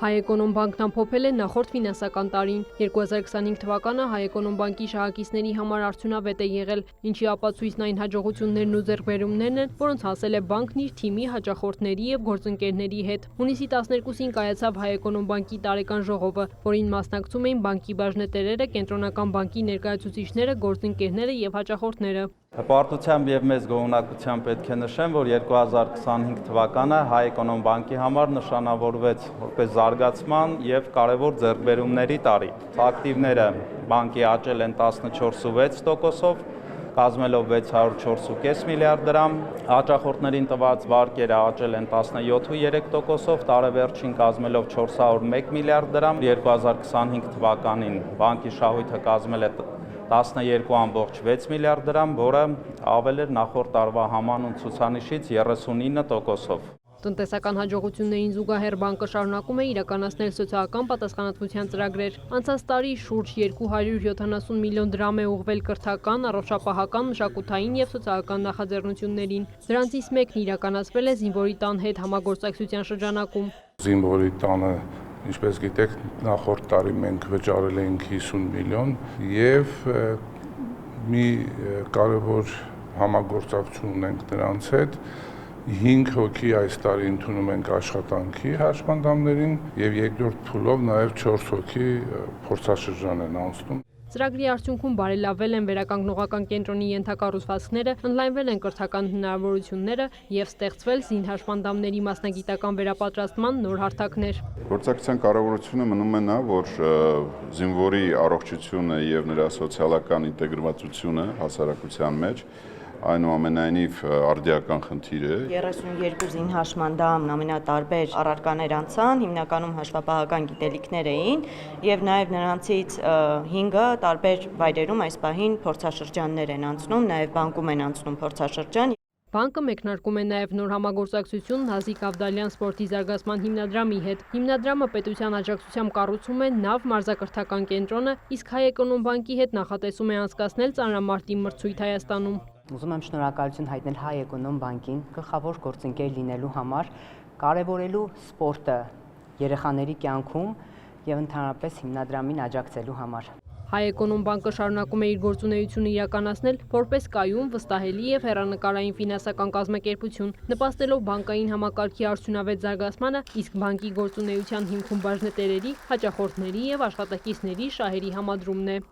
Հայ-Էկոնոմբանկն ամփոփել է նախորդ ֆինանսական տարին։ 2025 թվականը Հայ-Էկոնոմբանկի շահակիցների համար արդյունավետ է եղել, ինչի ապացույցն այն հաջողություններն ու ձեռքբերումներն են, որոնց հասել է բանկն իր թիմի, հաճախորդների և գործընկերների հետ։ Հունիսի 12-ին կայացավ Հայ-Էկոնոմբանկի տարեկան ժողովը, որին մասնակցում էին բանկի բաժնետերերը, Կենտրոնական բանկի ներկայացուցիչները, գործընկերները և հաճախորդները։ Հպարտությամբ և մեծ գոհունակությամբ պետք է նշեմ, որ 2025 թվականը Հայ-Էկոնոմբանկի համար նշանավորվեց որպես զարգացման և կարևոր ձեռքբերումների տարի։ Ակտիվները բանկի աճել են 14,6%-ով, կազմելով 604,5 միլիարդ դրամ, հաճախորդներին տված վարկերը աճել են 17,3%-ով, տարեվերջին կազմելով 401 միլիարդ դրամ, 2025 թվականին բանկի շահույթը կազմել է 12,6 միլիարդ դրամ, որը ավել էր նախորդ տարվա համանուն ցուցանիշից 39%-ով։ Տնտեսական հաջողություններին զուգահեռ բանկը շարունակում է իրականացնել սոցիալական պատասխանատվության ծրագրեր։ Անցած տարի շուրջ 270 միլիոն դրամ է ուղղվել կրթական, առողջապահական, մշակութային և սոցիալական նախաձեռնություններին։ Դրանցից մեկն իրականացվել է զինվորի տան հետ համագործակցության շրջանակում։ Զինվորի տանը, ինչպես գիտեք, նախորդ տարի մենք վճարել էինք 50 միլիոն և մի կարևոր համագործակցություն ունենք նրանց հետ։ 5 հոգի այս տարի ընդունում ենք աշխատանքի հաշմանդամներին և երկրորդ փուլով նաև 4 հոգի փորձաշրջան են անցնում։ Ծրագրի արդյունքում բարելավվել են վերականգնողական կենտրոնի ենթակառուցվածքները, ընդլայնվել են կրթական հնարավորությունները և ստեղծվել զինհաշմանդամների մասնագիտական վերապատրաստման նոր հարթակներ։ Գործակցության կարևորությունը մնում է նա, որ զինվորի առողջությունը և նրա սոցիալական ինտեգրվածությունը հասարակության մեջ այնուամենայնիվ արդիական խնդիր է։ 32 զինհաշմանդամ ամենատարբեր առարկաներ անցան, հիմնականում հաշվապահական գիտելիքներ էին և նաև նրանցից 5-ը տարբեր վայրերում այս պահին փորձաշրջաններ են անցնում, նաև բանկում են անցնում փորձաշրջան։ Բանկը մեկնարկում է նաև նոր համագործակցություն Նազիկ Ավդալյան սպորտի զարգացման հիմնադրամի հետ։ Հիմնադրամը պետության աջակցությամբ կառուցում է նավ մարզակրթական կենտրոնը, իսկ Հայ-Էկոնոմբանկի հետ նախատեսում է անցկացնել ծանրամարտի մրցույթ Հայաստանում։ Ուզում եմ շնորհակալություն հայտնել Հայ-Էկոնոմբանկին գլխավոր գործընկեր լինելու համար, կարևորելու սպորտը երեխաների կյանքում և ընդհանրապես հիմնադրամին աջակցելու համար։ Հայ-Էկոնոմբանկը շարունակում է իր գործունեությունը իրականացնել որպես կայուն, վստահելի և հեռանկարային ֆինանսական կազմակերպություն, նպաստելով բանկային համակարգի արդյունավետ զարգացմանը, իսկ բանկի գործունեության հիմքում բաժնետերերի, հաճախորդների և աշխատակիցների շահերի համադրումն է։